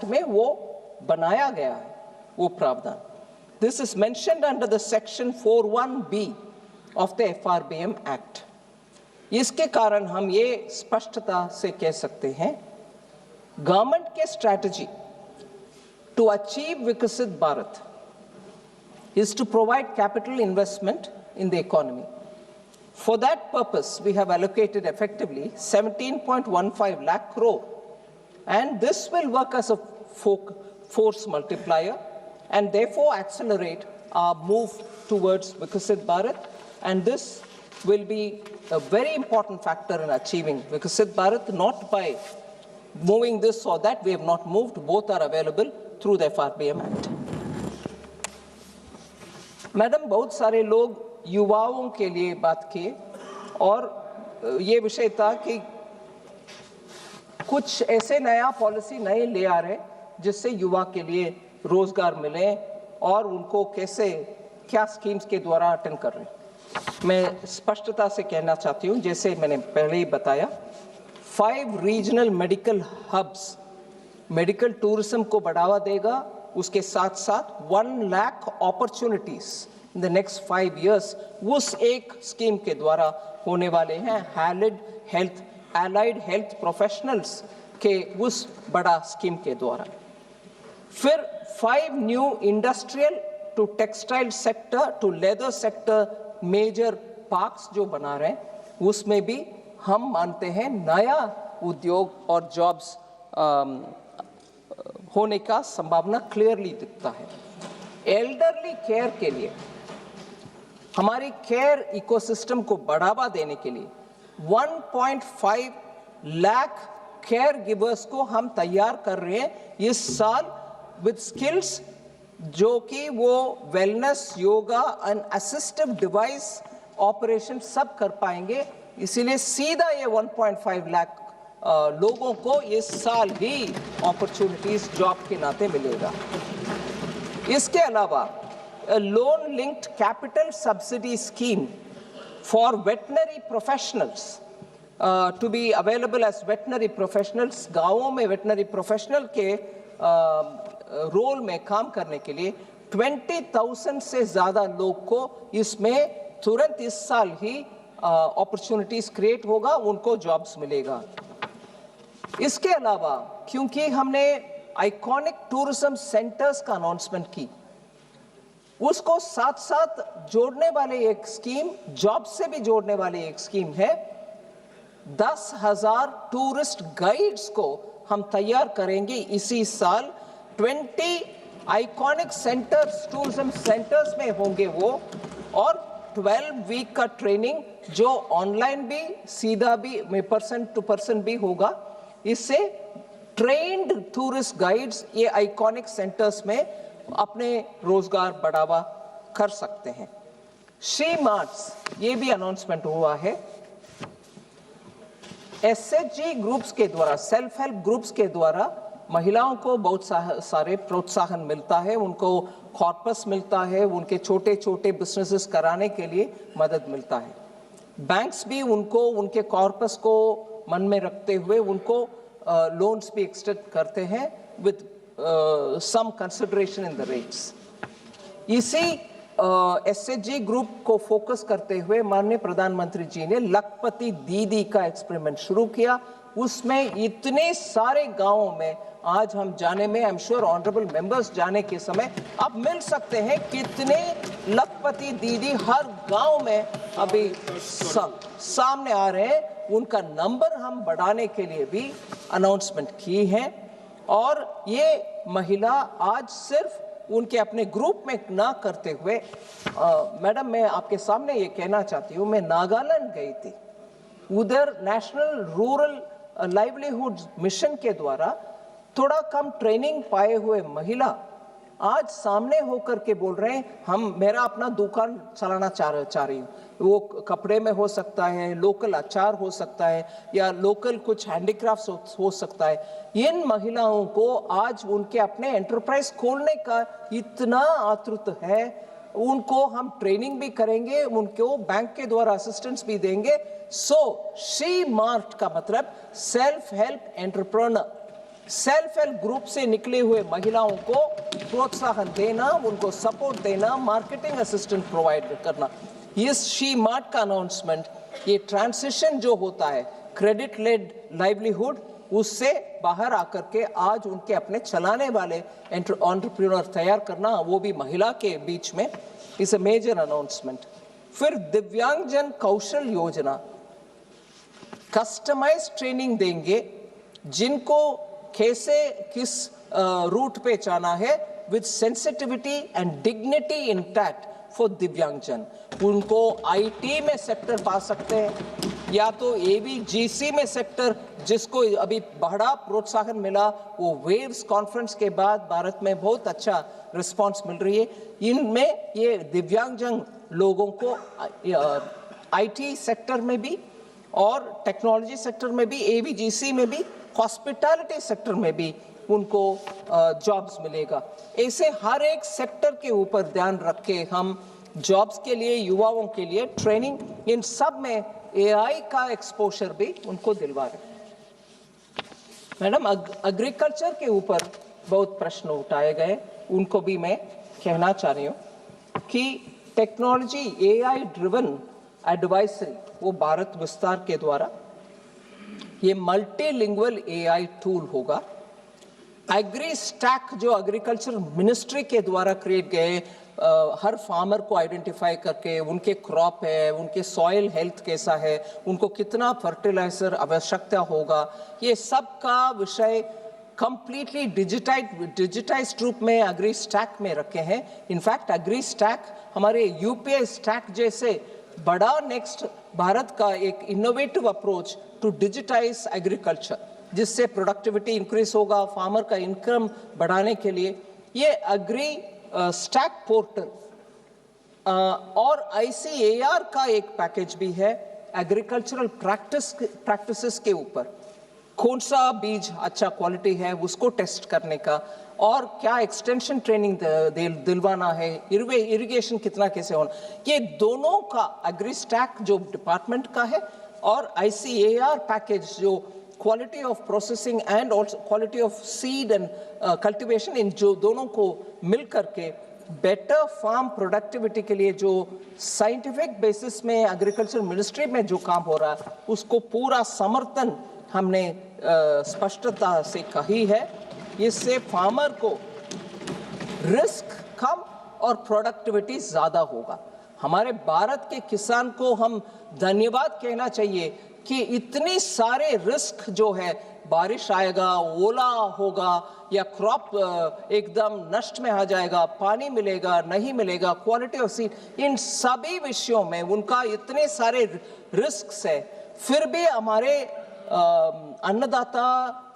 में वो बनाया गया है, वो प्रावधान. This is mentioned under the section 41B of the FRBM Act. इसके कारण हम ये स्पष्टता से कह सकते हैं, गवर्नमेंट के strategy to achieve Viksit Bharat is to provide capital investment in the economy. For that purpose, we have allocated effectively 17.15 lakh crore, and this will work as a force multiplier and therefore accelerate our move towards Viksit Bharat, and this will be a very important factor in achieving Viksit Bharat, not by moving this or that. We have not moved, both are available through the FRBM Act. Madam, बहुत सारे लोग युवाओं के लिए बात किए और ये विषय था कि कुछ ऐसे नया पॉलिसी नए ले आ रहे जिससे युवा के लिए रोजगार मिले और उनको कैसे क्या स्कीम्स के द्वारा अटेंड कर रहे हैं. मैं स्पष्टता से कहना चाहती हूँ, जैसे मैंने पहले ही बताया, 5 regional medical hubs medical tourism को बढ़ावा देगा. उसके साथ साथ 1 lakh opportunities in the next 5 years उस एक स्कीम के द्वारा होने वाले हैं. एलाइड हेल्थ प्रोफेशनल्स के उस बड़ा स्कीम के द्वारा. फिर 5 new industrial to textile sector to leather sector major parks जो बना रहे हैं, उसमें भी हम मानते हैं नया उद्योग और जॉब्स होने का संभावना क्लियरली दिखता है. एल्डरली केयर के लिए, हमारी केयर इकोसिस्टम को बढ़ावा देने के लिए 1.5 लाख केयर गिवर्स को हम तैयार कर रहे हैं इस साल विद स्किल्स, जो कि वो wellness, yoga and assistive device operation सब कर पाएंगे. इसीलिए सीधा ये 1.5 लाख लोगों को इस साल ही अपॉर्चुनिटीज जॉब के नाते मिलेगा. इसके अलावा loan linked capital subsidy scheme for veterinary professionals to be available as veterinary professionals. गांवों में वेटनरी प्रोफेशनल के रोल में काम करने के लिए 20,000 से ज्यादा लोग को इसमें तुरंत इस साल ही अपॉर्चुनिटीज क्रिएट होगा, उनको जॉब्स मिलेगा. इसके अलावा क्योंकि हमने आइकॉनिक टूरिज्म सेंटर्स का अनाउंसमेंट की, उसको साथ साथ जोड़ने वाले एक स्कीम, जॉब से भी जोड़ने वाली एक स्कीम है. 10,000 टूरिस्ट गाइड्स को हम तैयार करेंगे इसी साल. 20 आइकॉनिक सेंटर्स, टूरिज्म सेंटर्स में होंगे वो, और 12 वीक का ट्रेनिंग जो ऑनलाइन भी, सीधा भी, पर्सन टू पर्सन भी होगा. इससे ट्रेन्ड टूरिस्ट गाइड्स ये आइकॉनिक सेंटर्स में अपने रोजगार बढ़ावा कर सकते हैं. श्री मार्ट्स, ये भी अनाउंसमेंट हुआ है. एसएचजी ग्रुप्स के द्वारा, सेल्फ हेल्प ग्रुप्स के द्वारा महिलाओं को बहुत सारे प्रोत्साहन मिलता है, उनको कॉर्पस मिलता है, उनके छोटे छोटे बिजनेसेस कराने के लिए मदद मिलता है. बैंक्स भी उनको, उनके कॉर्पस को मन में रखते हुए उनको लोन्स भी एक्सटेंड करते हैं with some consideration in the rates. इसी एसएचजी ग्रुप को फोकस करते हुए माननीय प्रधानमंत्री जी ने लखपति दीदी का एक्सपेरिमेंट शुरू किया. उसमें इतने सारे गांवों में आज हम जाने में, I am sure honourable members जाने के समय अब मिल सकते हैं कितने लखपति दीदी हर गांव में अभी सामने आ रहे हैं. उनका नंबर हम बढ़ाने के लिए भी अनाउंसमेंट की है. और ये महिला आज सिर्फ उनके अपने ग्रुप में ना करते हुए, मैडम मैं आपके सामने ये कहना चाहती हूँ, मैं नागालैंड गई थी. उधर नेशनल रूरल लाइवलीहुड मिशन के द्वारा थोड़ा कम ट्रेनिंग पाए हुए महिला आज सामने होकर के बोल रहे हैं, हम, मेरा अपना दुकान चलाना चाह रही हूँ. वो कपड़े में हो सकता है, लोकल अचार हो सकता है, या लोकल कुछ हैंडीक्राफ्ट्स हो सकता है. इन महिलाओं को आज उनके अपने एंटरप्राइज खोलने का इतना आतुरता है. उनको हम ट्रेनिंग भी करेंगे, उनको बैंक के द्वारा असिस्टेंस भी देंगे. सो शी मार्ट का मतलब self help entrepreneur. Self help group से निकले हुए महिलाओं को प्रोत्साहन देना, उनको सपोर्ट देना, मार्केटिंग असिस्टेंट प्रोवाइड करना। इस शी मार्ट का अनाउंसमेंट, ये ट्रांसिशन जो होता है क्रेडिट लेड लाइवलीहुड, उससे बाहर आकर के आज उनके अपने चलाने वाले एंटरप्रेन्योर तैयार करना, वो भी महिला के बीच में, इज अ मेजर अनाउंसमेंट। फिर दिव्यांगजन कौशल योजना, कस्टमाइज ट्रेनिंग देंगे जिनको कैसे किस रूट पे जाना है, with sensitivity and dignity intact for दिव्यांगजन। उनको आईटी में सेक्टर पा सकते हैं या तो एबीजीसी में सेक्टर, जिसको अभी बड़ा प्रोत्साहन मिला, वो वेव्स कॉन्फ्रेंस के बाद भारत में बहुत अच्छा रिस्पांस मिल रही है। इनमें ये दिव्यांगजन लोगों को आईटी सेक्टर में भी और टेक्नोलॉजी सेक्टर में भी, एबीजीसी में भी, हॉस्पिटैलिटी सेक्टर में भी उनको जॉब्स मिलेगा। ऐसे हर एक सेक्टर के ऊपर ध्यान रख के हम जॉब्स के लिए, युवाओं के लिए ट्रेनिंग, इन सब में एआई का एक्सपोजर भी उनको दिलवा रहे। मैडम, एग्रीकल्चर के ऊपर बहुत प्रश्न उठाए गए, उनको भी मैं कहना चाह रही हूँ कि टेक्नोलॉजी एआई ड्रिवन एडवाइजरी, वो भारत विस्तार के द्वारा ये मल्टीलिंगुअल एआई टूल होगा। एग्री स्टैक जो एग्रीकल्चर मिनिस्ट्री के द्वारा क्रिएट गए, हर फार्मर को आइडेंटिफाई करके उनके क्रॉप है, उनके सॉइल हेल्थ कैसा है, उनको कितना फर्टिलाइजर आवश्यकता होगा, ये सब का विषय कंप्लीटली डिजिटाइज्ड रूप में एग्री स्टैक में रखे हैं। इनफैक्ट एग्री स्टैक हमारे यूपीआई स्टैक जैसे बड़ा नेक्स्ट भारत का एक innovative approach to digitise agriculture, जिससे प्रोडक्टिविटी इंक्रीज होगा, फार्मर का इनकम बढ़ाने के लिए ये एग्री स्टैक पोर्टल और आईसीएआर का एक पैकेज भी है एग्रीकल्चरल प्रैक्टिसेस के ऊपर। कौन सा बीज अच्छा क्वालिटी है उसको टेस्ट करने का, और क्या एक्सटेंशन ट्रेनिंग दिलवाना है, इरिगेशन कितना कैसे होना, ये दोनों का एग्री स्टैक जो डिपार्टमेंट का है और आईसीएआर पैकेज जो quality of processing and also quality of seed and cultivation, इन जो दोनों को मिल करके बेटर फार्म प्रोडक्टिविटी के लिए जो साइंटिफिक बेसिस में एग्रीकल्चर मिनिस्ट्री में जो काम हो रहा है, उसको पूरा समर्थन हमने स्पष्टता से कही है। इससे फार्मर को रिस्क कम और प्रोडक्टिविटी ज्यादा होगा। हमारे भारत के किसान को हम धन्यवाद कहना चाहिए कि इतनी सारे रिस्क जो है, बारिश आएगा, ओला होगा या क्रॉप एकदम नष्ट में आ जाएगा, पानी मिलेगा नहीं मिलेगा, क्वालिटी ऑफ सीड, इन सभी विषयों में उनका इतने सारे रिस्क है, फिर भी हमारे अन्नदाता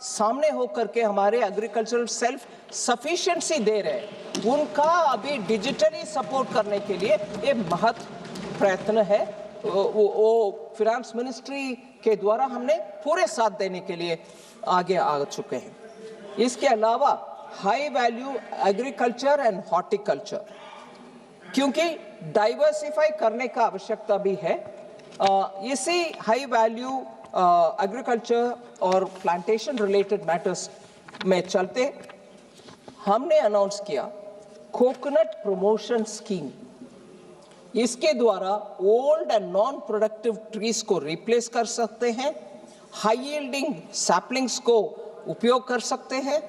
सामने होकर के हमारे एग्रीकल्चरल सेल्फ सफिशिएंसी दे रहे हैं। उनका अभी डिजिटली सपोर्ट करने के लिए ये महत्व प्रयत्न है, वो फिनांस मिनिस्ट्री के द्वारा हमने पूरे साथ देने के लिए आगे आ चुके हैं। इसके अलावा high value agriculture and horticulture, क्योंकि डाइवर्सिफाई करने का आवश्यकता भी है, इसी हाई वैल्यू एग्रीकल्चर और प्लांटेशन रिलेटेड मैटर्स में चलते हमने अनाउंस किया कोकोनट प्रमोशन स्कीम। इसके द्वारा old and non productive trees को रिप्लेस कर सकते हैं, हाई यील्डिंग सैपलिंग्स को उपयोग कर सकते हैं।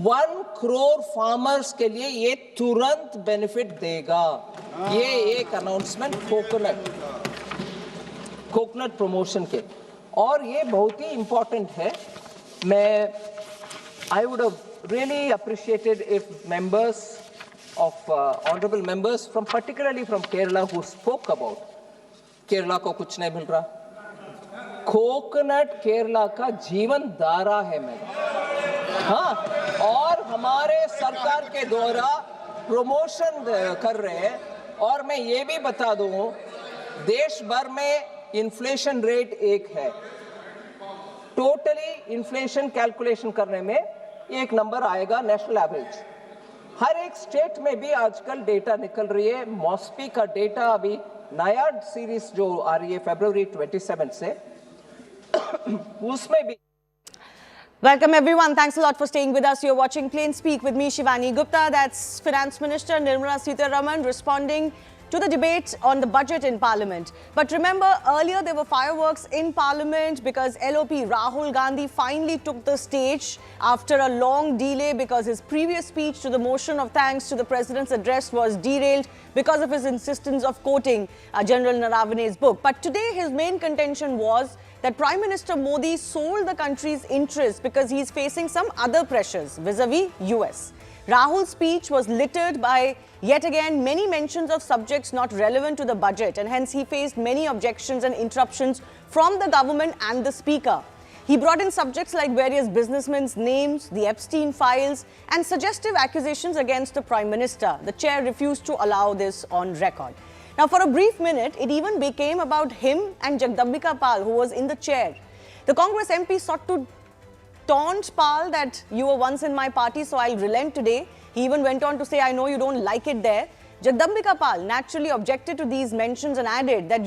1 करोड़ फार्मर्स के लिए ये तुरंत बेनिफिट देगा। ये एक अनाउंसमेंट कोकोनट प्रमोशन के, और ये बहुत ही इंपॉर्टेंट है। मैं I would have really appreciated if members of honorable members from particularly from Kerala who spoke about Kerala को कुछ नहीं मिल रहा। कोकोनट केरला का जीवन धारा है मैडम, हाँ, और हमारे सरकार के द्वारा प्रमोशन कर रहे हैं। और मैं ये भी बता दूं, देश भर में इन्फ्लेशन रेट 1 है, टोटली इन्फ्लेशन कैलकुलेशन करने में एक नंबर आएगा नेशनल एवरेज। हर एक स्टेट में भी आजकल डेटा निकल रही है, मॉस्पी का डेटा अभी नया सीरीज जो आ रही है फरवरी 27 से उसमें भी Welcome everyone. Thanks a lot for staying with us. You're watching Plain Speak with me, Shivani Gupta. That's Finance Minister Nirmala Sitharaman responding to the debate on the budget in Parliament. But remember, earlier there were fireworks in Parliament because LOP Rahul Gandhi finally took the stage after a long delay because his previous speech to the motion of thanks to the President's address was derailed because of his insistence of quoting General Naravane's book. But today his main contention was that Prime Minister Modi sold the country's interests because he's facing some other pressures vis-a-vis US. Rahul's speech was littered by, yet again, many mentions of subjects not relevant to the budget, and hence he faced many objections and interruptions from the government and the Speaker. He brought in subjects like various businessmen's names, the Epstein files, and suggestive accusations against the Prime Minister. The chair refused to allow this on record. Now, for a brief minute, it even became about him and Jagdambika Pal, who was in the chair. The Congress MP sought to taunt Pal that you were once in my party, so I'll relent today. He even went on to say, I know you don't like it there. Jagdambika Pal naturally objected to these mentions and added that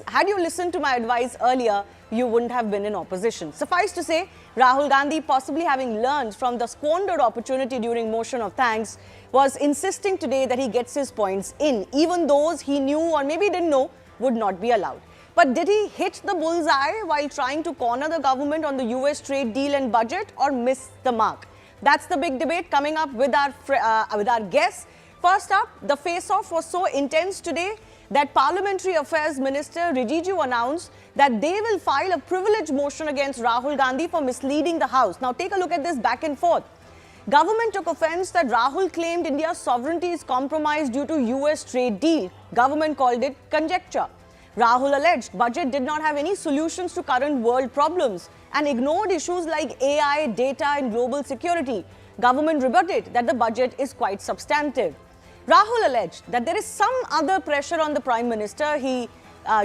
had you listened to my advice earlier, you wouldn't have been in opposition. Suffice to say, Rahul Gandhi, possibly having learned from the squandered opportunity during motion of thanks, was insisting today that he gets his points in, even those he knew or maybe didn't know would not be allowed. But did he hit the bullseye while trying to corner the government on the US trade deal and budget, or miss the mark? That's the big debate coming up with our guests. First up, the face-off was so intense today that Parliamentary Affairs Minister Rijiju announced that they will file a privilege motion against Rahul Gandhi for misleading the House. Now take a look at this back and forth. Government took offense that Rahul claimed India's sovereignty is compromised due to US trade deal. Government called it conjecture. Rahul alleged budget did not have any solutions to current world problems and ignored issues like AI, data and global security. Government rebutted that the budget is quite substantive. Rahul alleged that there is some other pressure on the Prime Minister. He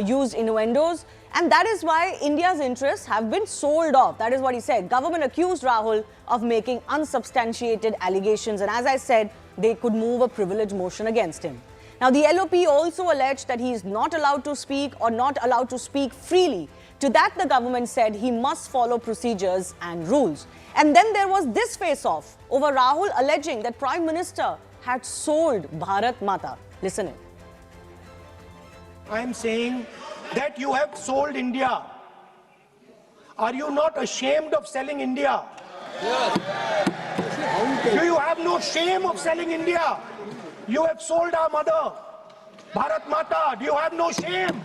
used innuendos, and that is why India's interests have been sold off. That is what he said. Government accused Rahul of making unsubstantiated allegations, and as I said, they could move a privilege motion against him. Now, the LOP also alleged that he is not allowed to speak or not allowed to speak freely. To that, the government said he must follow procedures and rules. And then there was this face-off over Rahul alleging that Prime Minister had sold Bharat Mata. Listen in. I am saying that you have sold India. Are you not ashamed of selling India? Yes. Do you have no shame of selling India? You have sold our mother, Bharat Mata. Do you have no shame?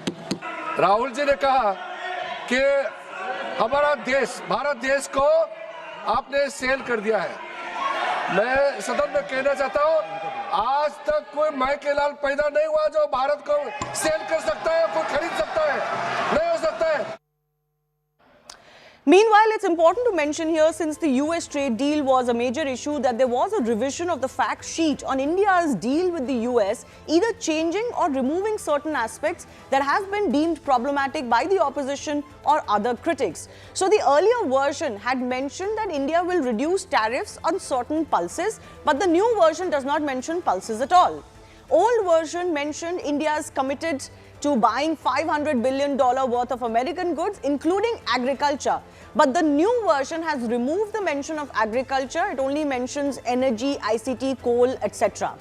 Rahul ji ने कहा कि हमारा देश, भारत देश को आपने cell कर दिया है। मैं सदन में कहना चाहता हूँ, आज तक कोई माई के लाल पैदा नहीं हुआ जो भारत को सेल कर सकता है, कोई खरीद सकता है, नहीं हो सकता है। Meanwhile, it's important to mention here, since the US trade deal was a major issue, that there was a revision of the fact sheet on India's deal with the US, either changing or removing certain aspects that have been deemed problematic by the opposition or other critics. So the earlier version had mentioned that India will reduce tariffs on certain pulses, but the new version does not mention pulses at all. Old version mentioned India's committed to buying $500 billion worth of American goods, including agriculture. But the new version has removed the mention of agriculture. It only mentions energy, ICT, coal, etc.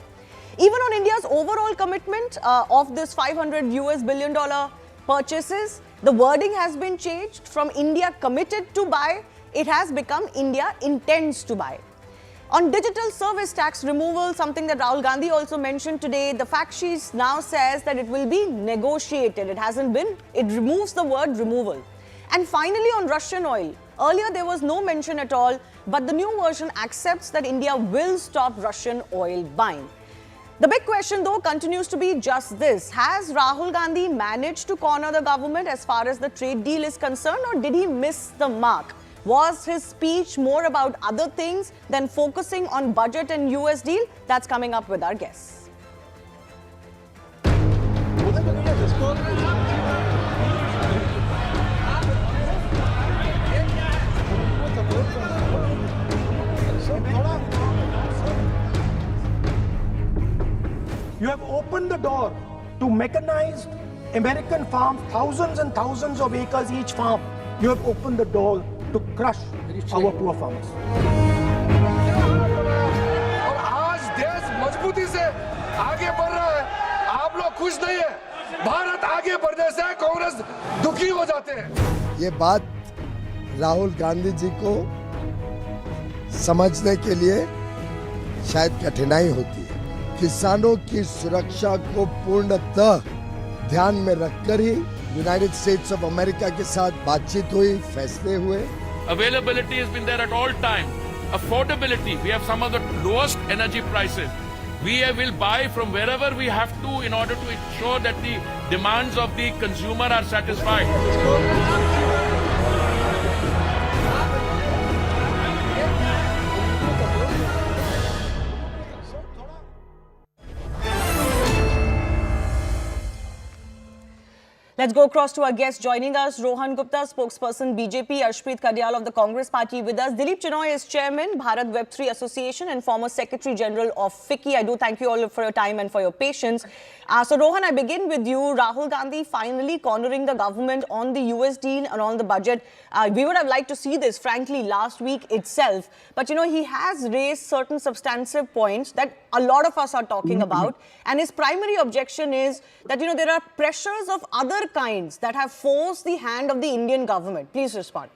Even on India's overall commitment of this $500 billion purchases, the wording has been changed from India committed to buy. It has become India intends to buy. On digital service tax removal, something that Rahul Gandhi also mentioned today, the fact sheet now says that it will be negotiated. It removes the word removal. And finally, on Russian oil, earlier there was no mention at all, but the new version accepts that India will stop Russian oil buying. The big question though continues to be just this: has Rahul Gandhi managed to corner the government as far as the trade deal is concerned, or did he miss the mark? Was his speech more about other things than focusing on budget and US deal? That's coming up with our guests. You have opened the door to mechanized American farms, thousands and thousands of acres each farm. You have opened the door to crush our poor farmers. और आज देश मजबूती से आगे बढ़ रहा है, आप लोग खुश नहीं है। भारत आगे बढ़ने से कांग्रेस दुखी हो जाते हैं। ये बात राहुल गांधी जी को समझने के लिए शायद कठिनाई होती है। किसानों की सुरक्षा को पूर्णतः ध्यान में रखकर ही यूनाइटेड स्टेट्स ऑफ अमेरिका के साथ बातचीत हुई, फैसले हुए। Availability has been there at all time. Affordability, we have some of the lowest energy prices. We will buy from wherever we have to in order to ensure that the demands of the consumer are satisfied. Let's go across to our guest joining us, Rohan Gupta, spokesperson BJP, Arshpreet Kadyal of the Congress Party with us. Dilip Chinoy is chairman, Bharat Web3 Association and former Secretary General of FICCI. I do thank you all for your time and for your patience. So Rohan, I begin with you. Rahul Gandhi finally cornering the government on the US deal and on the budget. We would have liked to see this, frankly, last week itself. But, you know, he has raised certain substantive points that a lot of us are talking about. And his primary objection is that, you know, there are pressures of other kinds that have forced the hand of the Indian government. Please respond.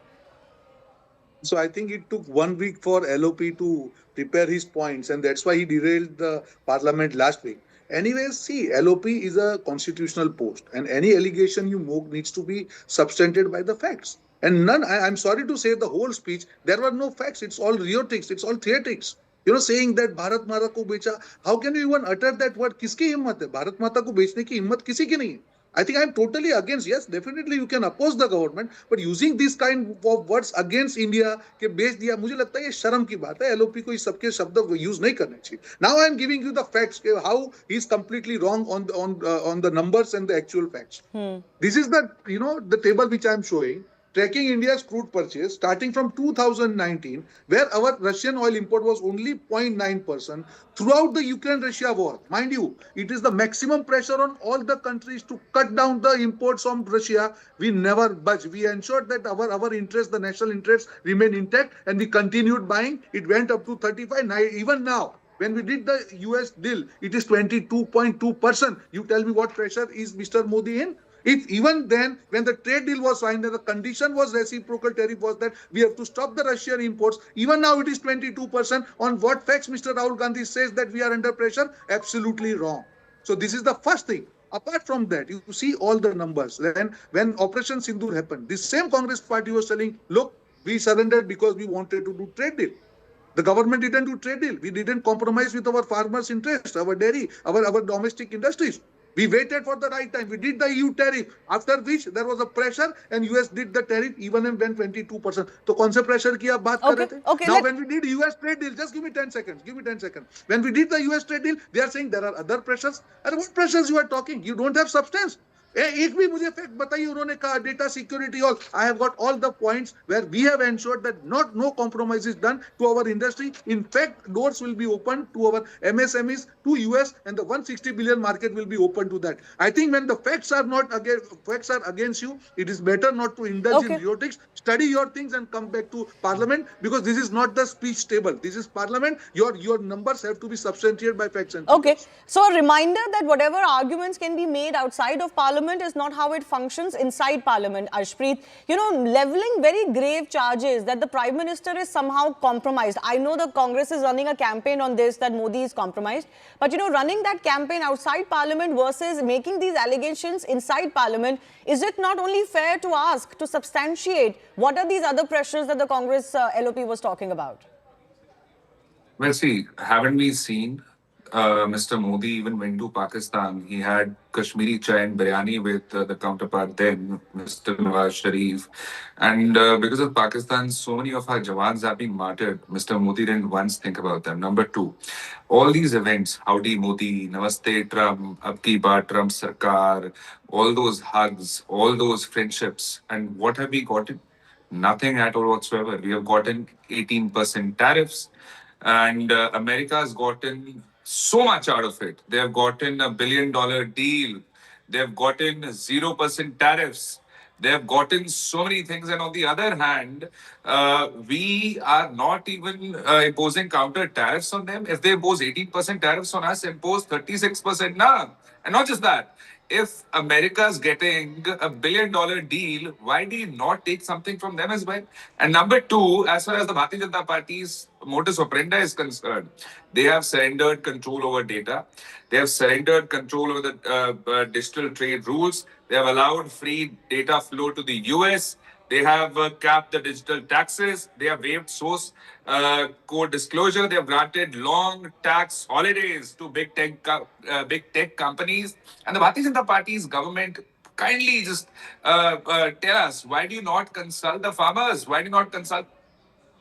So I think it took 1 week for LOP to prepare his points, and that's why he derailed the parliament last week. Anyways, see, LOP is a constitutional post, and any allegation you make needs to be substantiated by the facts. And none, I'm sorry to say the whole speech, there were no facts. It's all rhetorics, it's all theatrics. You know, saying that Bharat Mata ko becha, how can you even utter that word? Kiski himmat hai? Bharat Mata ko bechne ki himmat kisi ki nahi hai. I think I'm totally against. Yes, definitely you can oppose the government, but using this kind of words against India के बेच दिया, मुझे लगता है ये शर्म की बात है. LOP को इस सबके शब्द यूज नहीं करने चाहिए. Now I'm giving you the facts how he's completely wrong on the numbers and the actual facts. This is the the table which I'm showing. Tracking India's crude purchase starting from 2019, where our Russian oil import was only 0.9% throughout the Ukraine-Russia war. Mind you, it is the maximum pressure on all the countries to cut down the imports from Russia. We never budge. We ensured that our interests, the national interests, remain intact, and we continued buying. It went up to 35. Even now, when we did the US deal, it is 22.2%. You tell me what pressure is Mr. Modi in? If even then, when the trade deal was signed and the condition was reciprocal tariff was that we have to stop the Russian imports, even now it is 22%. On what facts Mr. Rahul Gandhi says that we are under pressure? Absolutely wrong. So this is the first thing. Apart from that, you see all the numbers. Then when Operation Sindoor happened, this same Congress party was telling, look, we surrendered because we wanted to do trade deal. The government didn't do trade deal. We didn't compromise with our farmers' interests, our dairy, our domestic industries. We waited for the right time. We did the EU tariff, after which there was a pressure and US did the tariff even and when 22%. So, कौन से pressure की आप बात कर रहे थे? Now, when we did US trade deal, just give me 10 seconds. Give me 10 seconds. When we did the US trade deal, they are saying there are other pressures. And what pressures you are talking? You don't have substance. एक भी मुझे fact बताइए उन्होंने कहा data security all I have got all the points where we have ensured that no compromise is done to our industry in fact doors will be open to our MSMEs to US and the 160 billion market will be open to that. I think when the facts are against you, it is better not to indulge in rhetorics. Study your things and come back to parliament, because this is not the speech table. This is parliament. Your numbers have to be substantiated by facts and figures. So a reminder that whatever arguments can be made outside of parliament is not how it functions inside parliament. Arshpreet, you know, leveling very grave charges that the Prime Minister is somehow compromised. I know the Congress is running a campaign on this, that Modi is compromised. But, you know, running that campaign outside parliament versus making these allegations inside parliament, is it not only fair to ask, to substantiate, what are these other pressures that the Congress LOP was talking about? Well, see, haven't we seen Mr. Modi even went to Pakistan? He had Kashmiri chai and biryani with the counterpart then, Mr. Nawaz Sharif. And because of Pakistan, so many of our Jawans have been martyred. Mr. Modi didn't once think about them. Number two, all these events, Howdy Modi, Namaste Trump, Ab Ki Baar Trump Sarkar, all those hugs, all those friendships. And what have we gotten? Nothing at all whatsoever. We have gotten 18% tariffs. And America has gotten so much out of it. They have gotten $1 billion deal. They have gotten 0% tariffs. They have gotten so many things, and on the other hand, we are not even imposing counter tariffs on them. If they impose 18% tariffs on us, impose 36% now. And not just that. If America's getting $1 billion deal, why do you not take something from them as well? And number two, as far as the Bharatiya Janata Party's modus operandi is concerned, they have surrendered control over data. They have surrendered control over the digital trade rules. They have allowed free data flow to the US. They have capped the digital taxes. They have waived source code disclosure. They have granted long tax holidays to big tech companies. And the Bharatiya Janata Party's government kindly just tell us, why do you not consult the farmers? Why do you not consult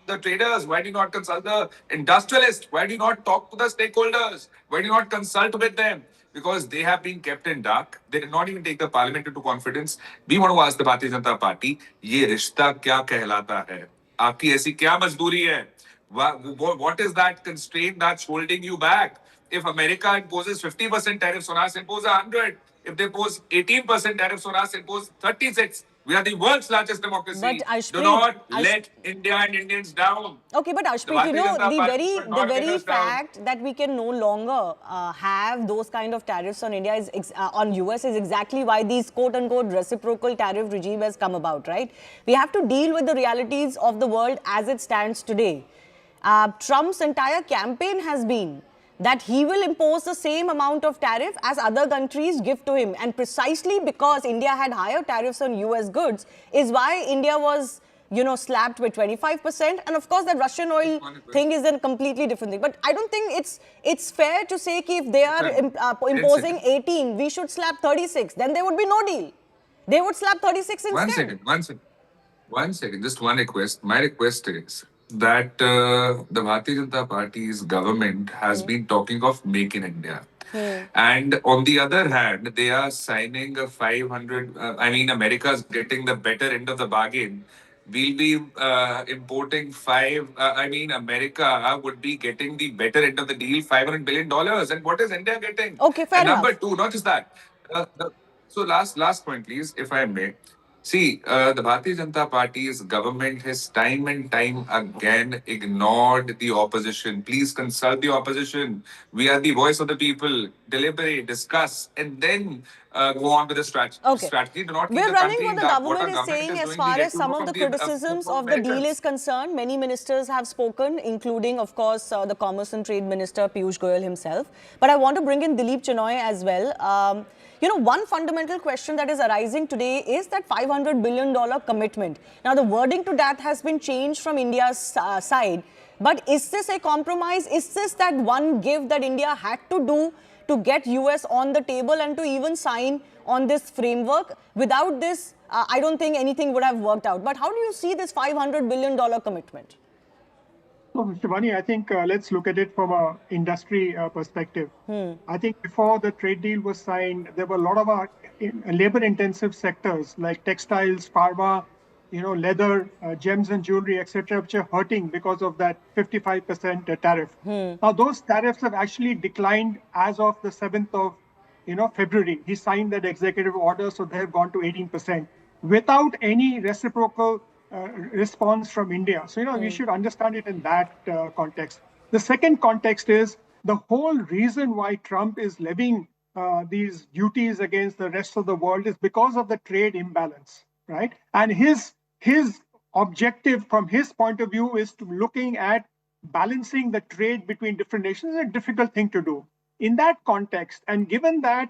the traders? Why do you not consult the industrialists? Why do you not talk to the stakeholders? Why do you not consult with them? Because they have been kept in dark. They did not even take the parliament into confidence. We want to ask the Bharatiya Janata Party, ये रिश्ता क्या कहलाता है? आपकी ऐसी क्या मजबूरी है? What is that constraint that's holding you back? If America imposes 50% tariffs on us, impose 100. If they impose 18% tariffs on us, impose 36. We are the world's largest democracy. But Ashpreet, do not let India and Indians down. Okay, but Ashpreet, you know, the very fact that we can no longer have those kind of tariffs on India on US is exactly why these quote-unquote reciprocal tariff regime has come about, right? We have to deal with the realities of the world as it stands today. Trump's entire campaign has been that he will impose the same amount of tariff as other countries give to him. And precisely because India had higher tariffs on US goods is why India was, you know, slapped with 25%. And of course, that Russian oil thing is a completely different thing. But I don't think it's fair to say that if they are imposing 18, we should slap 36. Then there would be no deal. They would slap 36 instead. One second. Just one request. My request is that the Bharatiya Janata Party's government has been talking of Make in India. And on the other hand, they are signing a 500, America's getting the better end of the bargain. We'll be importing America would be getting the better end of the deal, $500 billion. And what is India getting? Okay, fair enough. Number two, not just that. So last point, please, if I may. See, the Bharatiya Janata Party's government has time and time again ignored the opposition. Please consult the opposition. We are the voice of the people. Deliberate, discuss, and then go on with the strategy. Okay. Do not We're running what the government is saying as far as some of the criticisms of the deal is concerned. Many ministers have spoken, including, of course, the Commerce and Trade Minister, Piyush Goyal himself. But I want to bring in Dilip Chenoy as well. You know, one fundamental question that is arising today is that $500 billion commitment. Now, the wording to that has been changed from India's side. But is this a compromise? Is this that one give that India had to do to get US on the table and to even sign on this framework? Without this, I don't think anything would have worked out. But how do you see this $500 billion commitment? So, Mr. Bani, I think let's look at it from an industry perspective. I think before the trade deal was signed, there were a lot of labor-intensive sectors like textiles, pharma, leather, gems and jewelry, etc., which are hurting because of that 55% tariff. Now, those tariffs have actually declined as of the 7th of February. He signed that executive order, so they have gone to 18% without any reciprocal response from India. So, we should understand it in that context. The second context is the whole reason why Trump is levying these duties against the rest of the world is because of the trade imbalance, right? And his objective from his point of view is to looking at balancing the trade between different nations is a difficult thing to do. In that context, and given that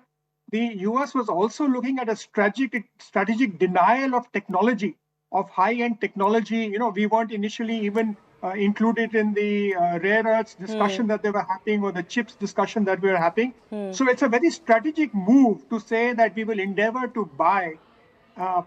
the US was also looking at a strategic denial of technology, of high-end technology, we weren't initially even included in the rare earths discussion that they were having or the chips discussion that we were having. So it's a very strategic move to say that we will endeavor to buy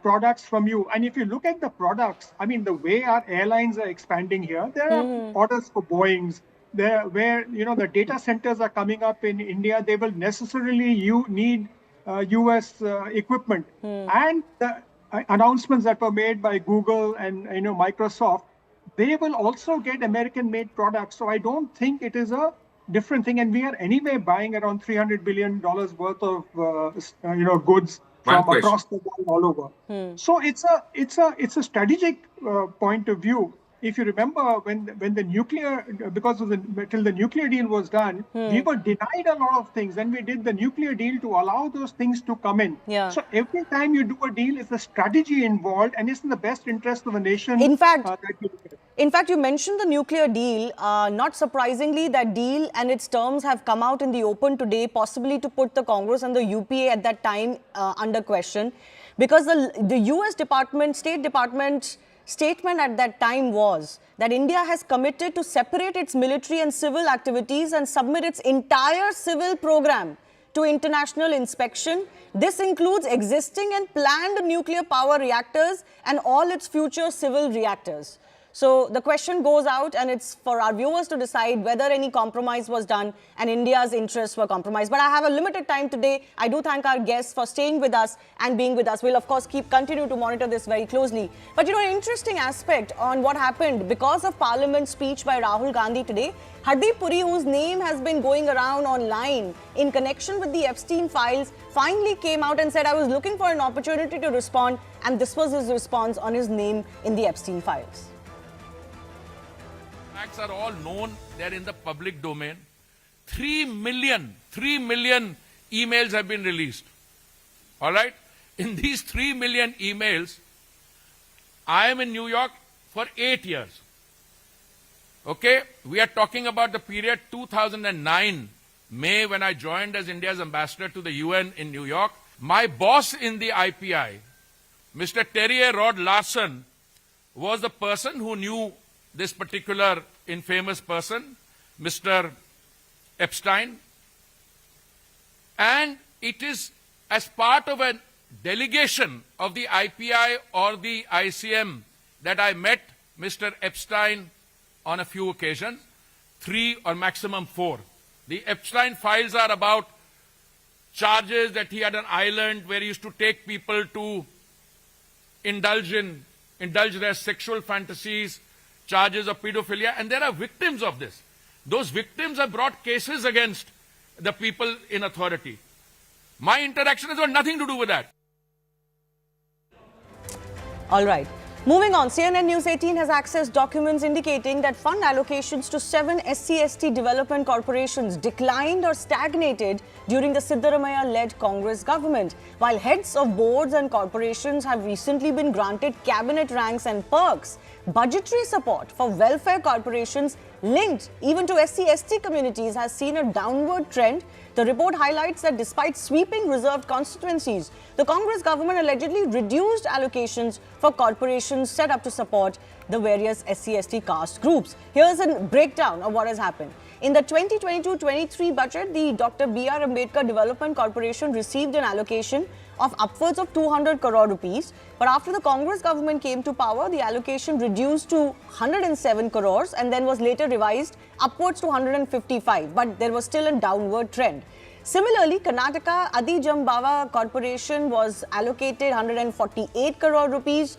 products from you. And if you look at the products, the way our airlines are expanding here, there are orders for Boeings, where the data centers are coming up in India, they will necessarily need US equipment. And the announcements that were made by Google and Microsoft, they will also get American-made products. So I don't think it is a different thing. And we are anyway buying around $300 billion worth of goods from question. across the world all over. So it's a strategic point of view. If you remember, when the nuclear, because of till the nuclear deal was done, we were denied a lot of things, and we did the nuclear deal to allow those things to come in. Yeah. So every time you do a deal, it's a strategy involved, and it's in the best interest of a nation. In fact, that you look at. In fact, you mentioned the nuclear deal. Not surprisingly, that deal and its terms have come out in the open today, possibly to put the Congress and the UPA at that time under question, because the US State Department statement at that time was that India has committed to separate its military and civil activities and submit its entire civil program to international inspection. This includes existing and planned nuclear power reactors and all its future civil reactors. So the question goes out, and it's for our viewers to decide whether any compromise was done and India's interests were compromised. But I have a limited time today. I do thank our guests for staying with us and being with us. We'll, of course, continue to monitor this very closely. But, you know, an interesting aspect on what happened because of Parliament's speech by Rahul Gandhi today, Hardeep Puri, whose name has been going around online in connection with the Epstein files, finally came out and said, I was looking for an opportunity to respond, and this was his response on his name in the Epstein files. Facts are all known, they're in the public domain. 3 million emails have been released. All right? In these 3 million emails, I am in New York for 8 years. Okay? We are talking about the period 2009, May, when I joined as India's ambassador to the UN in New York. My boss in the IPI, Mr. Terry Rod Larson, was the person who knew this particular infamous person, Mr. Epstein. And it is as part of a delegation of the IPI or the ICM that I met Mr. Epstein on a few occasions, 3 or maximum 4. The Epstein files are about charges that he had an island where he used to take people to indulge their sexual fantasies, charges of pedophilia, and there are victims of this. Those victims have brought cases against the people in authority. My interaction has got nothing to do with that. All right. Moving on, CNN News 18 has accessed documents indicating that fund allocations to 7 SC/ST development corporations declined or stagnated during the Siddaramaiah-led Congress government, while heads of boards and corporations have recently been granted cabinet ranks and perks. Budgetary support for welfare corporations linked even to SC/ST communities has seen a downward trend. The report highlights that despite sweeping reserved constituencies, the Congress government allegedly reduced allocations for corporations set up to support the various SC/ST caste groups. Here's a breakdown of what has happened. In the 2022-23 budget, the Dr. B.R. Ambedkar Development Corporation received an allocation of upwards of 200 crore rupees. But after the Congress government came to power, the allocation reduced to 107 crores and then was later revised upwards to 155. But there was still a downward trend. Similarly, Karnataka Adi Jambava Corporation was allocated 148 crore rupees.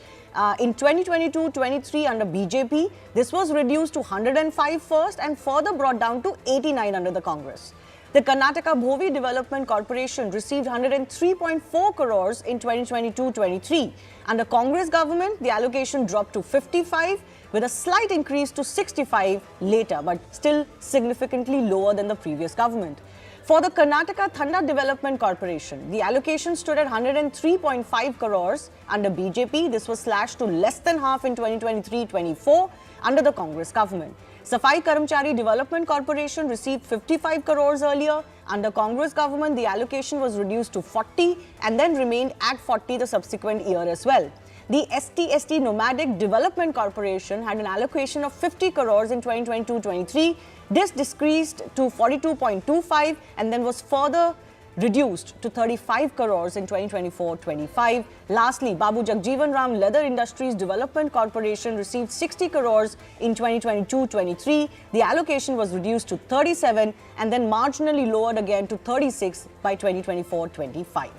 In 2022-23 under BJP, this was reduced to 105 first and further brought down to 89 under the Congress. The Karnataka Bhovi Development Corporation received 103.4 crores in 2022-23. Under Congress government, the allocation dropped to 55 with a slight increase to 65 later, but still significantly lower than the previous government. For the Karnataka Thanda Development Corporation, the allocation stood at 103.5 crores under BJP. This was slashed to less than half in 2023-24 under the Congress government. Safai Karamchari Development Corporation received 55 crores earlier. Under Congress government, the allocation was reduced to 40 and then remained at 40 the subsequent year as well. The ST/ST Nomadic Development Corporation had an allocation of 50 crores in 2022-23. This decreased to 42.25 and then was further reduced to 35 crores in 2024-25. Lastly, Babu Jagjeevan Ram Leather Industries Development Corporation received 60 crores in 2022-23. The allocation was reduced to 37 and then marginally lowered again to 36 by 2024-25.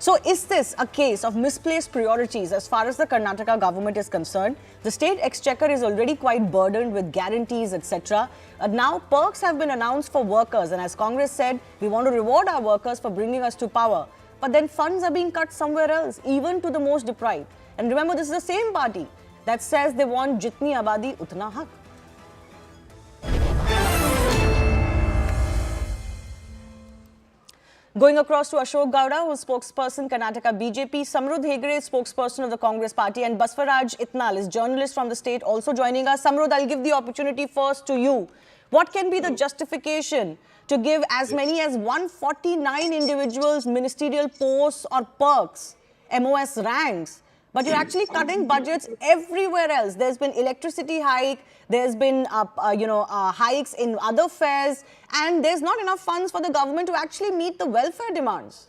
So is this a case of misplaced priorities as far as the Karnataka government is concerned? The state exchequer is already quite burdened with guarantees, etc. Now perks have been announced for workers, and as Congress said, we want to reward our workers for bringing us to power. but then funds are being cut somewhere else, even to the most deprived. And remember, this is the same party that says they want jitni abadi utna haq. Going across to Ashok Gowda, who's spokesperson Karnataka BJP, Samrudh Hegde, spokesperson of the Congress party, and Baswaraj Itnal is journalist from the state, also joining us. Samrudh, I'll give the opportunity first to you. What can be the justification to give as many as 149 individuals ministerial posts or perks, MOS ranks, but you're actually cutting budgets everywhere else? There's been electricity hike, there's been hikes in other fares, and there's not enough funds for the government to actually meet the welfare demands.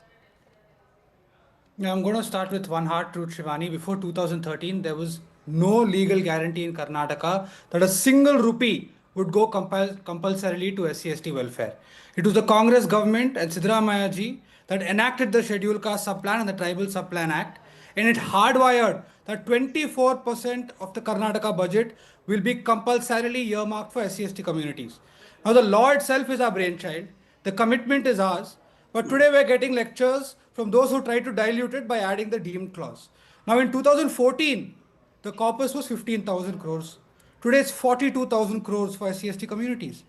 Yeah, I'm going to start with one hard truth, Shivani. Before 2013, there was no legal guarantee in Karnataka that a single rupee would go compulsorily to SC/ST welfare. It was the Congress government and Siddaramaiah ji that enacted the Scheduled Caste Subplan and the Tribal Subplan Act, and it hardwired that 24% of the Karnataka budget will be compulsorily earmarked for SC/ST communities. Now, the law itself is our brainchild, the commitment is ours, but today we're getting lectures from those who try to dilute it by adding the deemed clause. Now, in 2014, the corpus was 15,000 crores. Today it's 42,000 crores for SC/ST communities.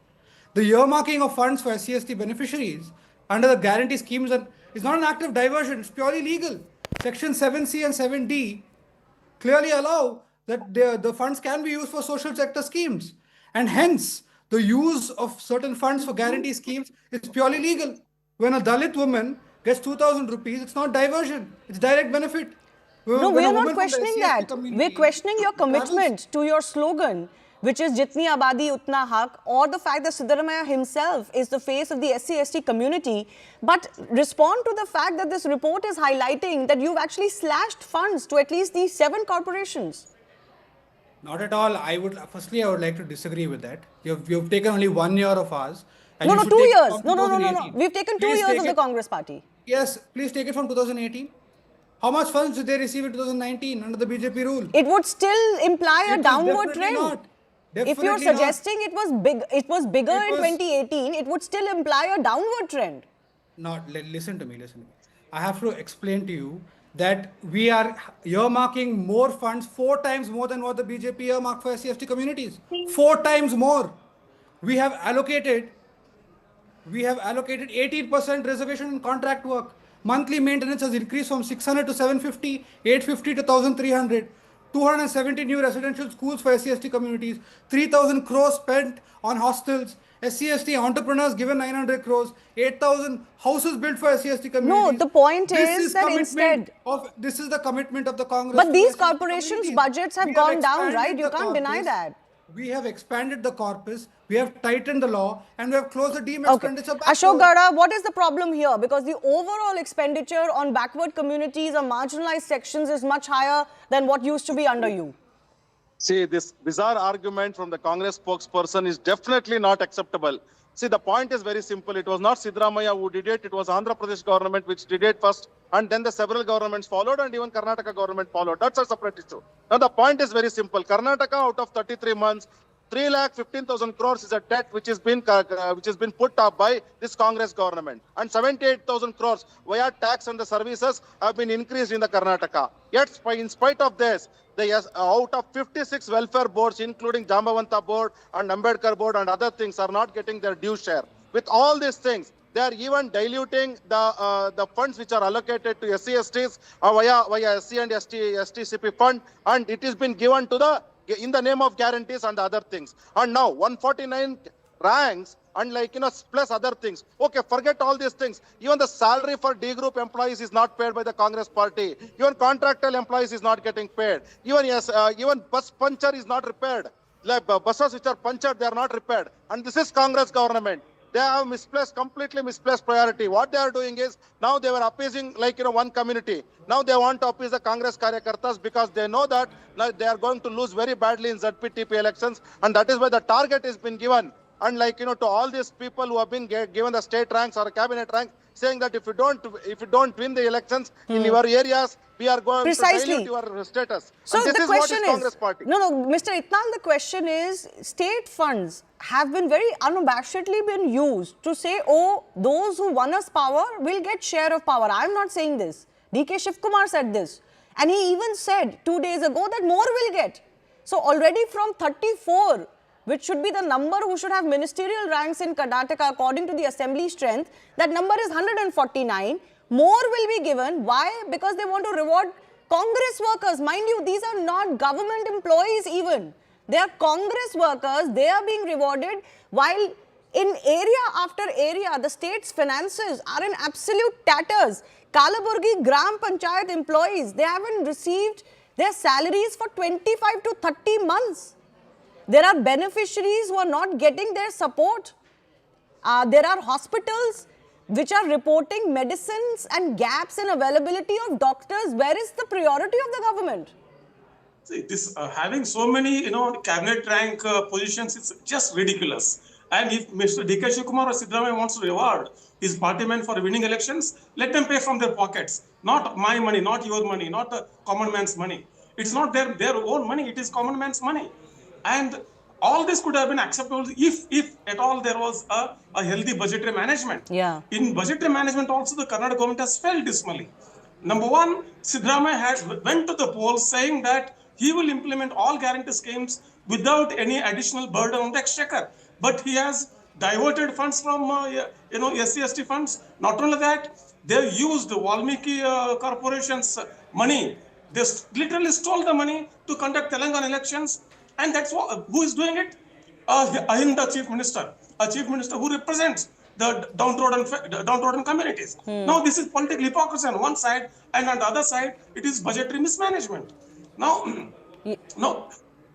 The earmarking of funds for SC/ST beneficiaries under the guarantee schemes is not an act of diversion, it's purely legal. Section 7C and 7D clearly allow that the funds can be used for social sector schemes, and hence the use of certain funds for guarantee schemes is purely legal. When a Dalit woman gets 2,000 rupees, it's not diversion, it's direct benefit. No, we are not questioning that. We're questioning your commitment to your slogan, which is Jitni Abadi Utna Haq, or the fact that Siddaramaiah himself is the face of the SC/ST community. But respond to the fact that this report is highlighting that you've actually slashed funds to at least these 7 corporations. Not at all. I would like to disagree with that. You've taken only 1 year of ours. No, 2 years. No. We've taken 2 years of the Congress party. Yes, please take it from 2018. How much funds did they receive in 2019 under the BJP rule? It would still imply a downward trend. Not. If you're suggesting it was bigger in 2018, it would still imply a downward trend. Listen to me. I have to explain to you that we are earmarking more funds, 4 times more than what the BJP earmarked for SC/ST communities. 4 times more. We have allocated 18% reservation in contract work. Monthly maintenance has increased from 600 to 750, 850 to 1,300. 270 new residential schools for SC/ST communities, 3,000 crores spent on hostels, SC/ST entrepreneurs given 900 crores, 8,000 houses built for SC/ST communities. No, the point is that instead... This is the commitment of the Congress. But these corporations' budgets have gone down, right? You can't deny that. We have expanded the corpus, we have tightened the law, and we have closed the deemed expenditure back. Ashok Gowda, what is the problem here? Because the overall expenditure on backward communities or marginalized sections is much higher than what used to be under you. See, this bizarre argument from the Congress spokesperson is definitely not acceptable. See, the point is very simple. It was not Siddaramaiah who did it. It was Andhra Pradesh government which did it first, and then the several governments followed, and even Karnataka government followed. That's a separate issue. Now, the point is very simple. Karnataka, out of 33 months, 3,15,000 crores is a debt which has been put up by this Congress government, and 78,000 crores via tax and the services have been increased in the Karnataka. Yet, in spite of this, out of 56 welfare boards, including Jambavanta board and Ambedkar board and other things, are not getting their due share. With all these things, they are even diluting the funds which are allocated to SC/STs via SC and STCP fund, and it has been given to in the name of guarantees and other things. And now 149 ranks and plus other things. Okay, forget all these things. Even the salary for D group employees is not paid by the Congress party. Even contractual employees is not getting paid. Even bus puncher is not repaired. Like buses which are punctured, they are not repaired. And this is Congress government. They have completely misplaced priority. What they are doing is, now they were appeasing one community. Now they want to appease the Congress Karyakartas because they know that they are going to lose very badly in ZPTP elections, and that is why the target has been given. And like, to all these people who have been given the state ranks or cabinet rank, saying that if you don't win the elections in your areas, we are going to dilute your status. So and this the is what question is is, Congress party. No, Mr. Itnal, the question is, state funds have been very unabashedly been used to say, oh, those who won us power will get share of power. I'm not saying this. D.K. Shivkumar said this. And he even said 2 days ago that more will get. So already from 34, which should be the number who should have ministerial ranks in Karnataka according to the assembly strength, that number is 149. More will be given. Why? Because they want to reward Congress workers. Mind you, these are not government employees even. They are Congress workers. They are being rewarded, while in area after area, the state's finances are in absolute tatters. Kalaburgi Gram Panchayat employees, they haven't received their salaries for 25 to 30 months. There are beneficiaries who are not getting their support. There are hospitals which are reporting medicines and gaps in availability of doctors. Where is the priority of the government? See, this having so many, cabinet rank positions, it's just ridiculous. And if Mr. D.K. Shivkumar or Siddaramaiah wants to reward his party men for winning elections, let them pay from their pockets. Not my money, not your money, not the common man's money. It's not their own money, it is common man's money. And all this could have been acceptable if at all there was a healthy budgetary management. Yeah. In budgetary management also, the Karnataka government has failed dismally. Number one, Siddaramaiah went to the polls saying that he will implement all guarantee schemes without any additional burden on the exchequer. But he has diverted funds from, SC/ST funds. Not only that, they used Valmiki Corporation's money. They literally stole the money to conduct Telangana elections. And that's who is doing it? The chief minister. A chief minister who represents the downtrodden communities. Now, this is political hypocrisy on one side, and on the other side, it is budgetary mismanagement. Now, no.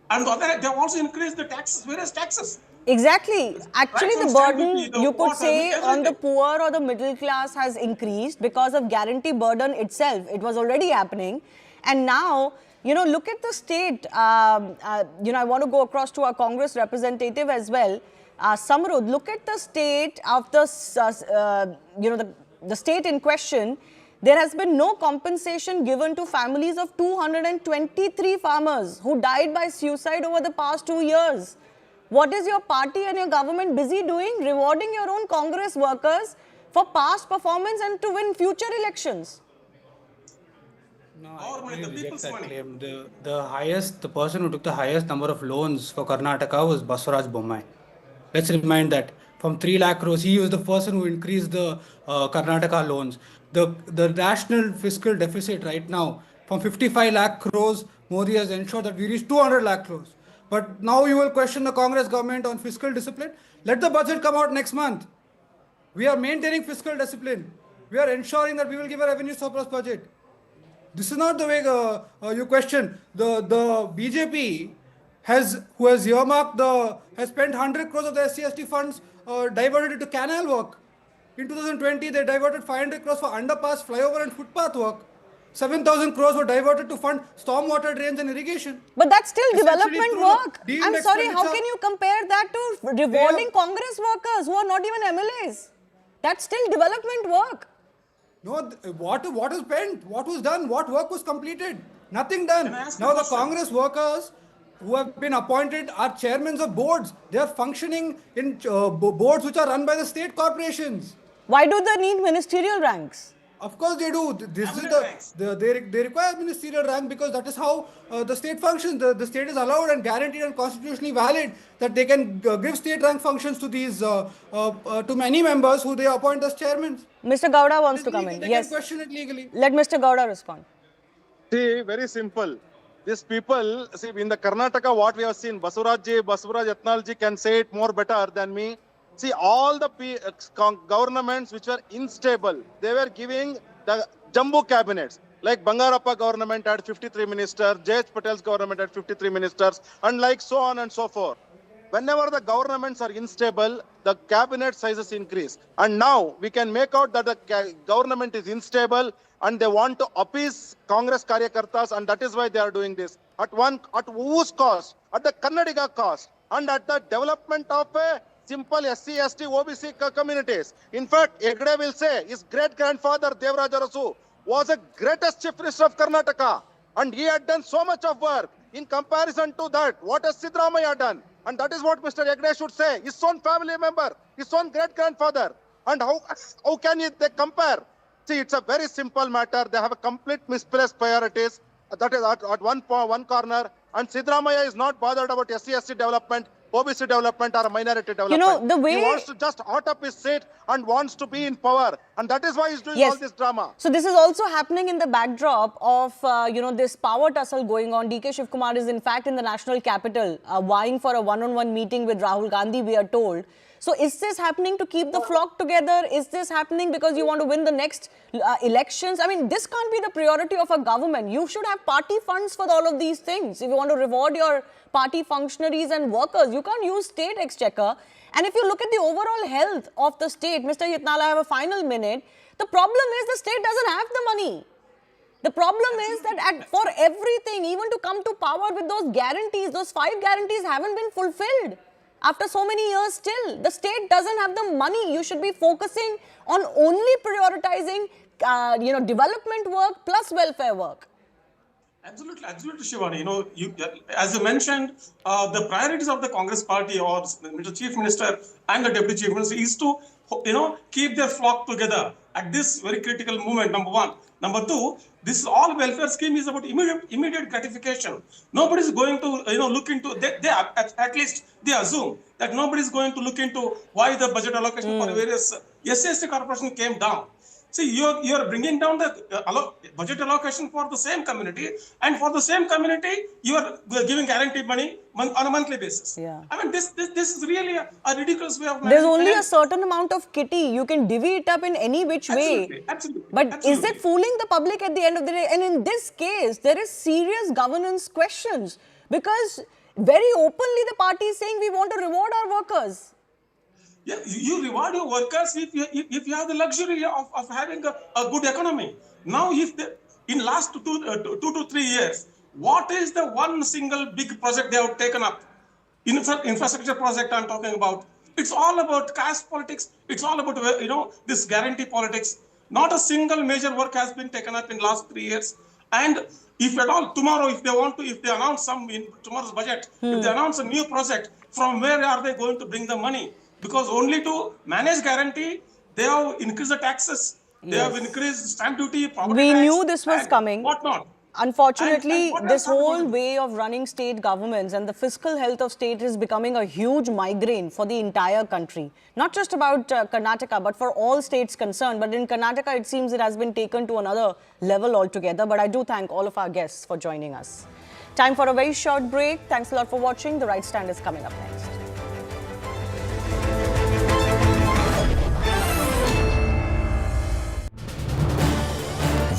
And the other, they have also increased the taxes, various taxes. Exactly. Actually, the burden, you could say, on the everything. poor or the middle class has increased because of guarantee burden itself. It was already happening. And now, look at the state. I want to go across to our Congress representative as well. Samrud, look at the state of the state in question. There has been no compensation given to families of 223 farmers who died by suicide over the past 2 years. What is your party and your government busy doing? Rewarding your own Congress workers for past performance and to win future elections. No, I really reject that claim. The person who took the highest number of loans for Karnataka was Basuraj Bommai. Let's remind that from 3 lakh crores, he was the person who increased the Karnataka loans. The national fiscal deficit right now, from 55 lakh crores, Modi has ensured that we reach 200 lakh crores. But now you will question the Congress government on fiscal discipline. Let the budget come out next month. We are maintaining fiscal discipline. We are ensuring that we will give a revenue surplus budget. This is not the way you question. The BJP who has earmarked has spent 100 crores of the SC/ST funds diverted it to canal work. In 2020, they diverted 500 crores for underpass, flyover and footpath work. 7,000 crores were diverted to fund stormwater drains and irrigation. But that's still Essentially development work. I'm sorry, how can you compare that to rewarding Congress workers who are not even MLAs? That's still development work. No, what was spent? What was done? What work was completed? Nothing done. Now the Congress workers who have been appointed are chairmen of boards. They are functioning in boards which are run by the state corporations. Why do they need ministerial ranks? Of course they do. This is they require ministerial rank because that is how the state functions. The state is allowed and guaranteed and constitutionally valid that they can give state rank functions to these to many members who they appoint as chairmen. Mr. Gowda wants to come in. They Yes. can question it legally. Let Mr. Gowda respond. See, very simple. These people, see, in the Karnataka, what we have seen, Basuraj Yatnalji can say it more better than me. See, all the governments which were unstable, they were giving the jumbo cabinets. Like Bangarappa government had 53 ministers, J.H. Patel's government had 53 ministers, and like so on and so forth. Whenever the governments are unstable, the cabinet sizes increase. And now we can make out that the government is unstable and they want to appease Congress Karyakartas, and that is why they are doing this. At whose cost? At the Karnataka cost, and at the development of a simple SC, ST, OBC communities. In fact, Hegde will say his great-grandfather Devaraja Arasu was the greatest chief minister of Karnataka, and he had done so much of work. In comparison to that, what has Siddaramaiah done? And that is what Mr. Hegde should say. His own family member, his own great-grandfather. And how can they compare? See, it's a very simple matter. They have a complete misplaced priorities. That is at one corner. And Siddaramaiah is not bothered about SC development, OBC development, or minority development. You know, the way... He wants to just hot up his seat and wants to be in power. And that is why he's doing all this drama. So this is also happening in the backdrop of, this power tussle going on. DK Shivkumar is in fact in the national capital, vying for a one-on-one meeting with Rahul Gandhi, we are told. So is this happening to keep the flock together? Is this happening because you want to win the next elections? I mean, this can't be the priority of a government. You should have party funds for all of these things. If you want to reward your party functionaries and workers, you can't use state exchequer. And if you look at the overall health of the state, Mr. Yitnal, I have a final minute. The problem is the state doesn't have the money. The problem is that for everything, even to come to power with those guarantees, those 5 guarantees haven't been fulfilled. After so many years still, the state doesn't have the money. You should be focusing on only prioritizing, development work plus welfare work. Absolutely, Shivani. As you mentioned, the priorities of the Congress party or the Chief Minister and the Deputy Chief Minister is to, keep their flock together at this very critical moment, number one. Number two, this all welfare scheme is about immediate gratification. Nobody is going to, look into, at least they assume that nobody is going to look into why the budget allocation for various SC corporation came down. See, you are bringing down the budget allocation for the same community, and for the same community, you are giving guaranteed money on a monthly basis. Yeah. I mean, this is really a ridiculous way of managing. There's only a certain amount of kitty. You can divvy it up in any which way. Absolutely. But is it fooling the public at the end of the day? And in this case, there is serious governance questions because very openly the party is saying we want to reward our workers. Yeah, you reward your workers if you have the luxury of having a good economy. Now, in last 2 to 3 years, what is the one single big project they have taken up? Infrastructure project I'm talking about. It's all about caste politics. It's all about, this guarantee politics. Not a single major work has been taken up in last 3 years. And if at all tomorrow, if they announce some in tomorrow's budget, if they announce a new project, from where are they going to bring the money? Because only to manage guarantee, they have increased the taxes, they have increased stamp duty, property We tax, knew this was coming. Whatnot. Unfortunately, And this whole way of running state governments and the fiscal health of state is becoming a huge migraine for the entire country. Not just about Karnataka, but for all states concerned. But in Karnataka, it seems it has been taken to another level altogether. But I do thank all of our guests for joining us. Time for a very short break. Thanks a lot for watching. The Right Stand is coming up next.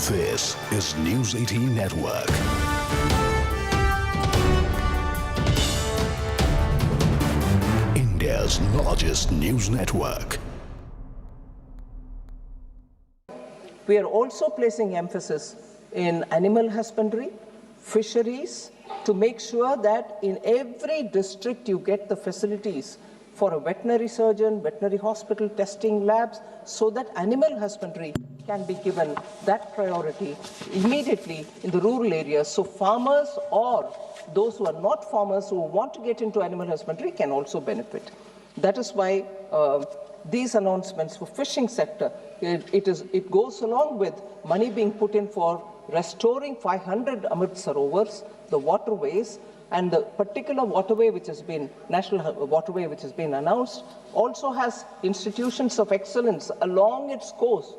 This is News 18 Network. India's largest news network. We are also placing emphasis in animal husbandry, fisheries, to make sure that in every district you get the facilities for a veterinary surgeon, veterinary hospital, testing labs, so that animal husbandry can be given that priority immediately in the rural areas. So farmers or those who are not farmers who want to get into animal husbandry can also benefit. That is why these announcements for fishing sector, it goes along with money being put in for restoring 500 Amrit Sarovars, the waterways, and the particular waterway which has been, national waterway which has been announced, also has institutions of excellence along its course,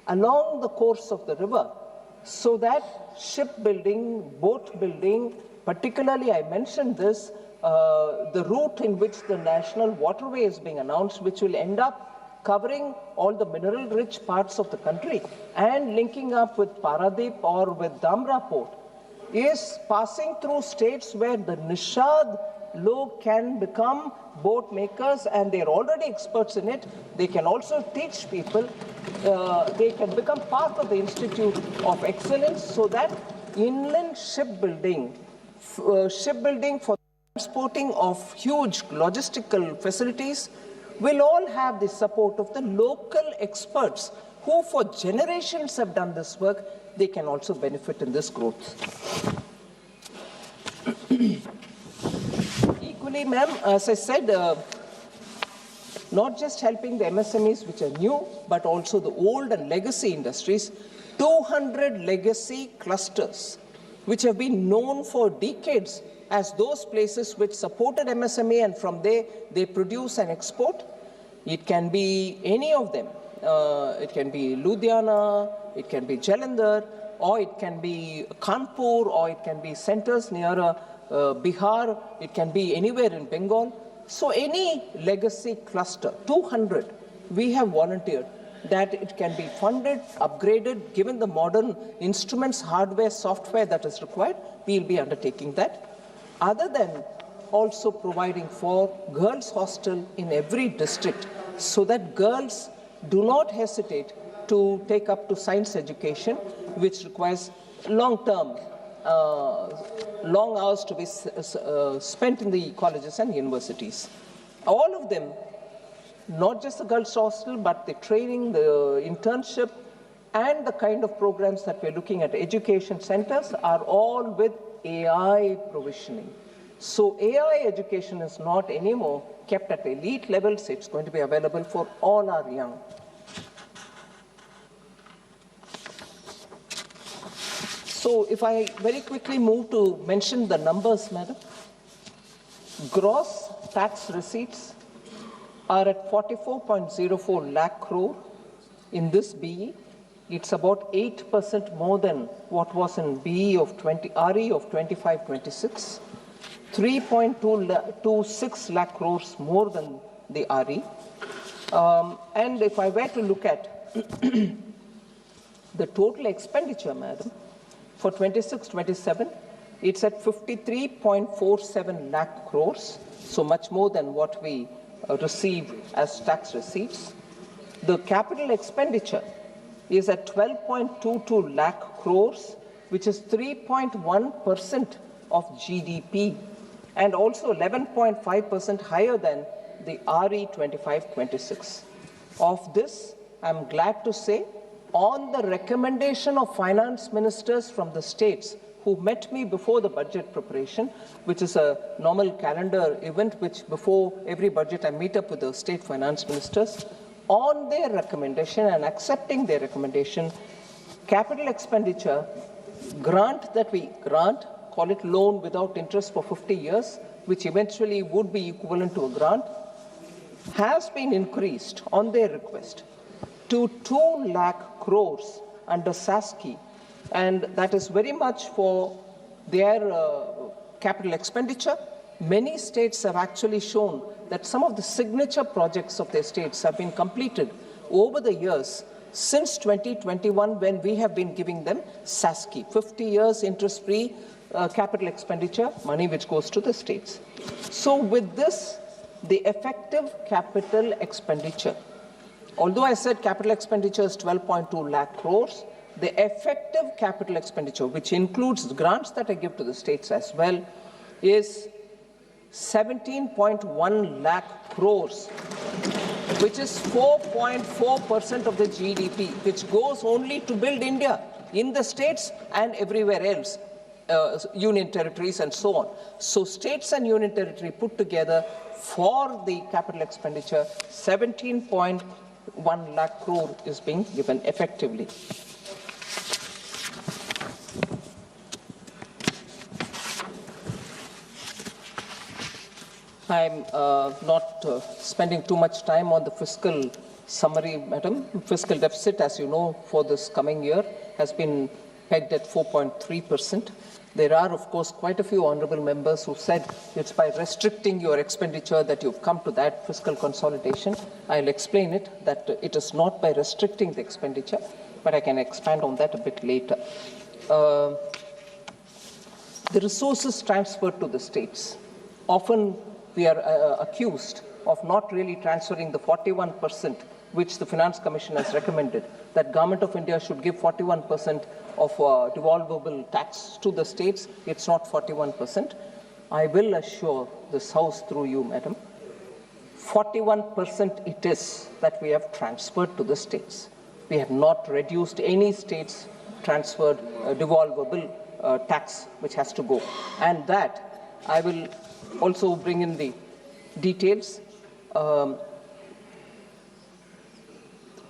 along the course of the river, so that shipbuilding, boat building, particularly I mentioned this, the route in which the national waterway is being announced, which will end up covering all the mineral-rich parts of the country and linking up with Paradip or with Dhamra port, is passing through states where the Nishad log can become boat makers, and they're already experts in it. They can also teach people. They can become part of the Institute of Excellence, so that inland shipbuilding for transporting of huge logistical facilities will all have the support of the local experts who for generations have done this work. They can also benefit in this growth. Equally, ma'am, as I said, not just helping the MSMEs which are new, but also the old and legacy industries, 200 legacy clusters which have been known for decades as those places which supported MSME, and from there they produce and export. It can be any of them. It can be Ludhiana, it can be Jalandhar, or it can be Kanpur, or it can be centers near Bihar, it can be anywhere in Bengal. So any legacy cluster, 200, we have volunteered that it can be funded, upgraded, given the modern instruments, hardware, software that is required, we will be undertaking that. Other than also providing for girls' hostel in every district so that girls do not hesitate to take up to science education, which requires long-term, long hours to be spent in the colleges and universities. All of them, not just the girls' hostel, but the training, the internship, and the kind of programs that we're looking at, education centers, are all with AI provisioning. So AI education is not anymore kept at elite levels. It's going to be available for all our young. So if I very quickly move to mention the numbers, madam. Gross tax receipts are at 44.04 lakh crore in this BE. It's about 8% more than what was in BE of RE of 25-26. 3.26 lakh crores more than the RE. And if I were to look at the total expenditure, madam, for 26-27, it's at 53.47 lakh crores, so much more than what we receive as tax receipts. The capital expenditure is at 12.22 lakh crores, which is 3.1% of GDP, and also 11.5% higher than the RE 25-26. Of this, I'm glad to say, on the recommendation of finance ministers from the states who met me before the budget preparation, which is a normal calendar event which before every budget I meet up with the state finance ministers, on their recommendation and accepting their recommendation, capital expenditure grant that we grant, call it loan without interest for 50 years, which eventually would be equivalent to a grant, has been increased on their request to 2 lakh crores under SASKI, and that is very much for their capital expenditure. Many states have actually shown that some of the signature projects of their states have been completed over the years since 2021, when we have been giving them SASKI, 50 years interest-free capital expenditure, money which goes to the states. So with this, the effective capital expenditure, although I said capital expenditure is 12.2 lakh crores, the effective capital expenditure, which includes the grants that I give to the states as well, is 17.1 lakh crores, which is 4.4% of the GDP, which goes only to build India in the states and everywhere else, union territories and so on. So states and union territory put together for the capital expenditure, 17.1 lakh crore is being given effectively. I'm not spending too much time on the fiscal summary, madam. Fiscal deficit, as you know, for this coming year has been pegged at 4.3%. There are, of course, quite a few honorable members who said it's by restricting your expenditure that you've come to that fiscal consolidation. I'll explain it, that it is not by restricting the expenditure, but I can expand on that a bit later. The resources transferred to the states. Often we are accused of not really transferring the 41% which the Finance Commission has recommended, that Government of India should give 41% of devolvable tax to the states. It's not 41%. I will assure this House through you, Madam, 41% it is that we have transferred to the states. We have not reduced any states transferred devolvable tax which has to go. And that I will also bring in the details.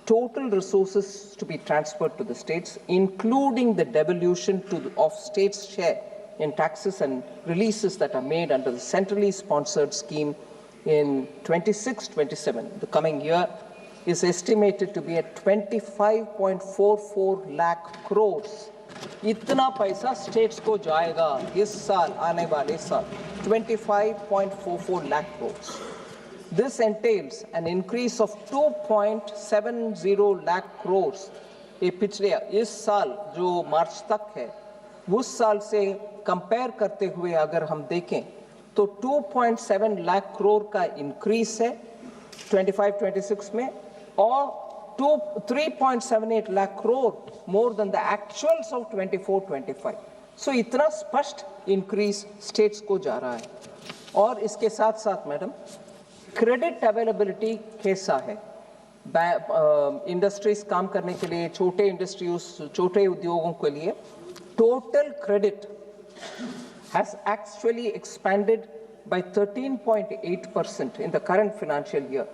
Total resources to be transferred to the states, including the devolution of states' share in taxes and releases that are made under the centrally sponsored scheme in 26-27, the coming year, is estimated to be at 25.44 lakh crores. इतना पैसा states को जाएगा इस साल आने वाले साल 25.44 lakh crores. This entails an increase of 2.70 lakh crores. ये पिछले इस साल जो मार्च तक है उस साल से कंपेयर करते हुए अगर हम देखें तो 2.7 लाख करोड़ का इंक्रीज है 25-26 में और 3.78 lakh crore more than the actuals of 24-25. So इतना स्पष्ट इंक्रीज स्टेट्स को जा रहा है. और इसके साथ साथ मैडम क्रेडिट अवेलेबिलिटी कैसा है? इंडस्ट्रीज काम करने के लिए छोटे इंडस्ट्रीज छोटे उद्योगों के लिए total credit has actually expanded by 13.8% in the current financial year.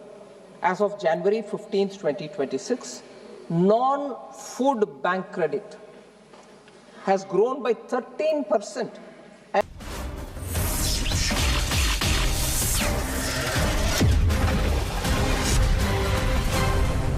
As of January 15th, 2026, non-food bank credit has grown by 13%